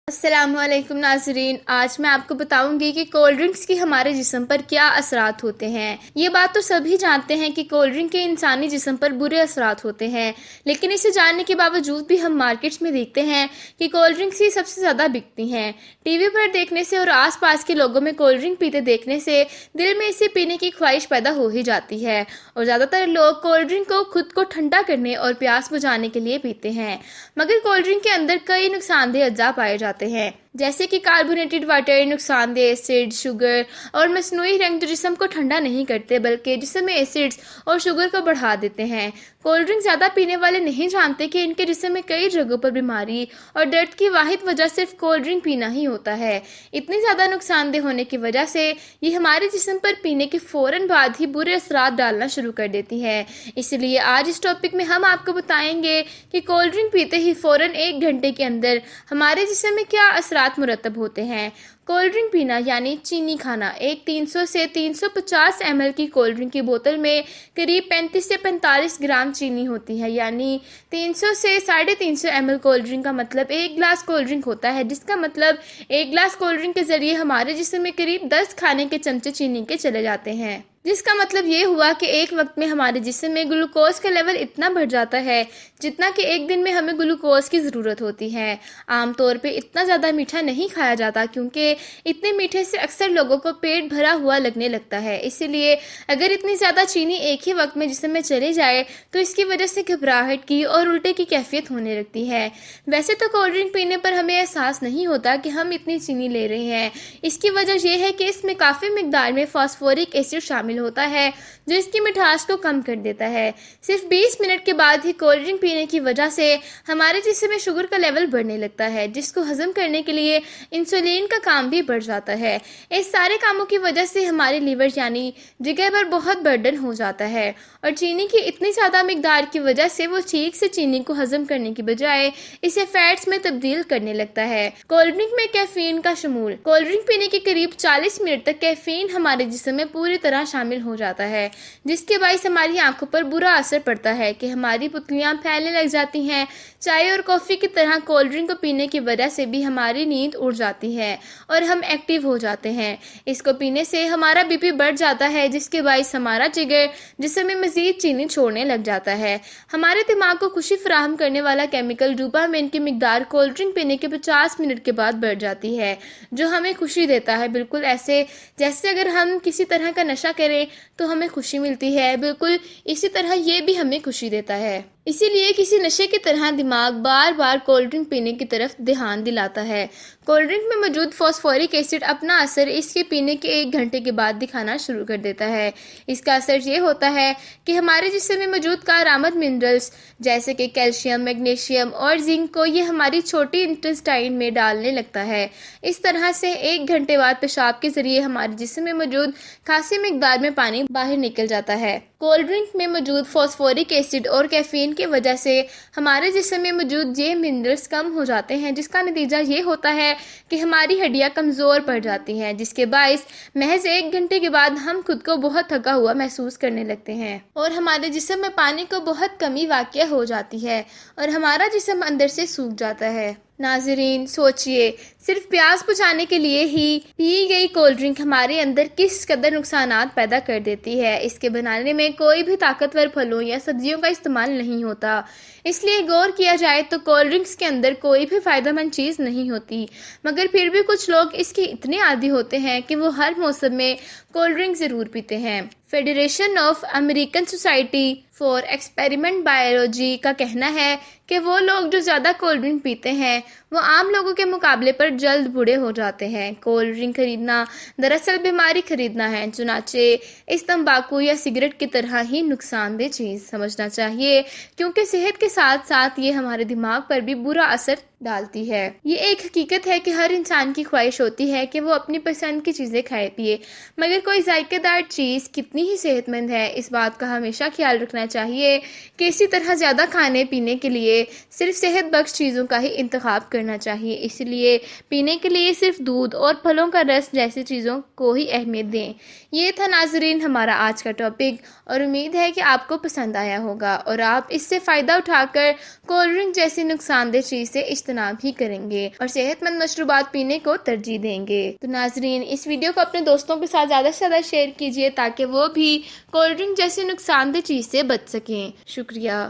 अस्सलामुअलैकुम नाजरीन, आज मैं आपको बताऊंगी कि कोल्ड ड्रिंक्स की हमारे जिस्म पर क्या असरात होते हैं। ये बात तो सभी जानते हैं कि कोल्ड ड्रिंक के इंसानी जिस्म पर बुरे असरात होते हैं, लेकिन इसे जानने के बावजूद भी हम मार्केट्स में देखते हैं कि कोल्ड ड्रिंक्स ही सबसे ज़्यादा बिकती हैं। टीवी पर देखने से और आसपास के लोगों में कोल्ड ड्रिंक पीते देखने से दिल में इसे पीने की ख्वाहिश पैदा हो ही जाती है और ज़्यादातर लोग कोल्ड ड्रिंक को खुद को ठंडा करने और प्यास बुझाने के लिए पीते हैं। मगर कोल्ड ड्रिंक के अंदर कई नुकसानदेह अज्जा पाए जाते हैं, जैसे कि कार्बोनेटेड वाटर, नुकसानदेह एसिड, शुगर और मसनूई रंग जो जिस्म को ठंडा नहीं करते बल्कि जिस्म में एसिड्स और शुगर को बढ़ा देते हैं। कोल्ड ड्रिंक ज़्यादा पीने वाले नहीं जानते कि इनके जिस्म में कई जगहों पर बीमारी और दर्द की वाहिद वजह सिर्फ कोल्ड ड्रिंक पीना ही होता है। इतनी ज़्यादा नुकसानदेह होने की वजह से ये हमारे जिस्म पर पीने के फ़ौरन बाद ही बुरे असरात डालना शुरू कर देती है। इसलिए आज इस टॉपिक में हम आपको बताएंगे कि कोल्ड ड्रिंक पीते ही फ़ौरन 1 घंटे के अंदर हमारे जिस्म में क्या असरात मुरतब होते हैं। कोल्ड ड्रिंक पीना यानी चीनी खाना। एक 300 से 350 ml की कोल्ड ड्रिंक की बोतल में करीब 35 से 45 ग्राम चीनी होती है, यानी 300 से 350 ml कोल्ड ड्रिंक का मतलब 1 गिलास कोल्ड ड्रिंक होता है, जिसका मतलब 1 गिलास कोल्ड ड्रिंक के जरिए हमारे जिस्म में करीब 10 खाने के चमचे चीनी के चले जाते हैं, जिसका मतलब ये हुआ कि एक वक्त में हमारे जिस्म में ग्लूकोज का लेवल इतना बढ़ जाता है जितना कि एक दिन में हमें ग्लूकोज की ज़रूरत होती है। आमतौर पे इतना ज़्यादा मीठा नहीं खाया जाता क्योंकि इतने मीठे से अक्सर लोगों को पेट भरा हुआ लगने लगता है। इसीलिए अगर इतनी ज़्यादा चीनी एक ही वक्त में जिस्म में चले जाए तो इसकी वजह से घबराहट की और उल्टे की कैफियत होने लगती है। वैसे तो कोल्ड ड्रिंक पीने पर हमें एहसास नहीं होता कि हम इतनी चीनी ले रहे हैं। इसकी वजह यह है कि इसमें काफ़ी मिकदार में फास्फोरिक एसिड शामिल होता है जो इसकी मिठास को कम कर देता है। सिर्फ 20 मिनट के बाद ही कोल्ड ड्रिंक पीने की वजह से हमारे जिस्म में शुगर का लेवल बढ़ने लगता है, जिसको हजम करने के लिए इंसुलिन का काम भी बढ़ जाता है। इस सारे कामों की वजह से हमारे लीवर यानी जिगर पर बहुत बर्डन हो जाता है और चीनी की इतनी ज़्यादा मिकदार की वजह से वो ठीक से चीनी को हजम करने की बजाय इसे फैट्स में तब्दील करने लगता है। कोल्ड ड्रिंक में कैफीन का शमूल। कोल्ड ड्रिंक पीने के करीब 40 मिनट तक कैफीन हमारे जिस्म में पूरी तरह शामिल हो जाता है, जिसके बाइस हमारी आंखों पर बुरा असर पड़ता है कि हमारी पुतलियां फैलने लग जाती हैं। चाय और कॉफ़ी की तरह कोल्ड ड्रिंक को पीने की वजह से भी हमारी नींद उड़ जाती है और हम एक्टिव हो जाते हैं। इसको पीने से हमारा बीपी बढ़ जाता है, जिसके बाइस हमारा जिगर जिस्म में मजीद चीनी छोड़ने लग जाता है। हमारे दिमाग को खुशी फराहम करने वाला केमिकल डोपामिन की मिकदार कोल्ड ड्रिंक पीने के 50 मिनट के बाद बढ़ जाती है, जो हमें खुशी देता है। बिल्कुल ऐसे जैसे अगर हम किसी तरह का नशा करें तो हमें खुशी मिलती है, बिल्कुल इसी तरह ये भी हमें खुशी देता है। इसीलिए किसी नशे की तरह दिमाग बार बार कोल्ड ड्रिंक पीने की तरफ ध्यान दिलाता है। कोल्ड ड्रिंक में मौजूद फास्फोरिक एसिड अपना असर इसके पीने के 1 घंटे के बाद दिखाना शुरू कर देता है। इसका असर ये होता है कि हमारे जिस्म में मौजूद कारआमद मिनरल्स जैसे कि कैल्शियम, मैग्नीशियम और जिंक को ये हमारी छोटी इंटेस्टाइन में डालने लगता है। इस तरह से 1 घंटे बाद पेशाब के जरिए हमारे जिस्म में मौजूद खासी मिकदार में पानी बाहर निकल जाता है। कोल्ड ड्रिंक में मौजूद फास्फोरिक एसिड और कैफीन की वजह से हमारे जिस्म में मौजूद ये मिनरल्स कम हो जाते हैं, जिसका नतीजा ये होता है कि हमारी हड्डियां कमज़ोर पड़ जाती हैं, जिसके बायस महज 1 घंटे के बाद हम खुद को बहुत थका हुआ महसूस करने लगते हैं और हमारे जिस्म में पानी को बहुत कमी वाक़या हो जाती है और हमारा जिस्म अंदर से सूख जाता है। नाजरीन सोचिए, सिर्फ प्यास बुझाने के लिए ही पी गई कोल्ड ड्रिंक हमारे अंदर किस कदर नुकसानात पैदा कर देती है। इसके बनाने में कोई भी ताकतवर फलों या सब्जियों का इस्तेमाल नहीं होता, इसलिए गौर किया जाए तो कोल्ड ड्रिंक्स के अंदर कोई भी फ़ायदेमंद चीज़ नहीं होती। मगर फिर भी कुछ लोग इसके इतने आदी होते हैं कि वो हर मौसम में कोल्ड ड्रिंक ज़रूर पीते हैं। Federation of American society for experiment biology का कहना है कि वो लोग जो ज़्यादा कोल्ड ड्रिंक पीते हैं वो आम लोगों के मुकाबले पर जल्द बूढ़े हो जाते हैं। कोल्ड ड्रिंक खरीदना दरअसल बीमारी खरीदना है, चुनाचे इस तंबाकू या सिगरेट की तरह ही नुकसानदेह चीज़ समझना चाहिए, क्योंकि सेहत के साथ साथ ये हमारे दिमाग पर भी बुरा असर डालती है। ये एक हकीकत है कि हर इंसान की ख्वाहिश होती है कि वो अपनी पसंद की चीज़ें खाए पिए, मगर कोई जायकेदार चीज़ कितनी ही सेहतमंद है इस बात का हमेशा ख्याल रखना चाहिए कि इसी तरह ज़्यादा खाने पीने के लिए सिर्फ सेहत बख्श चीज़ों का ही इंतखाब करना चाहिए। इसलिए पीने के लिए सिर्फ दूध और फलों का रस जैसी चीज़ों को ही अहमियत दें। ये था नाजरीन हमारा आज का टॉपिक, और उम्मीद है कि आपको पसंद आया होगा और आप इससे फ़ायदा उठाकर कोल्ड ड्रिंक जैसी नुकसानदेह चीज़ से इज्तनाब ही करेंगे और सेहतमंद मशरूबात पीने को तरजीह देंगे। तो नाजरीन, इस वीडियो को अपने दोस्तों के साथ ज़्यादा से ज़्यादा शेयर कीजिए ताकि वो भी कोल्ड ड्रिंक जैसी नुकसानदेह चीज़ से बच सकें। शुक्रिया।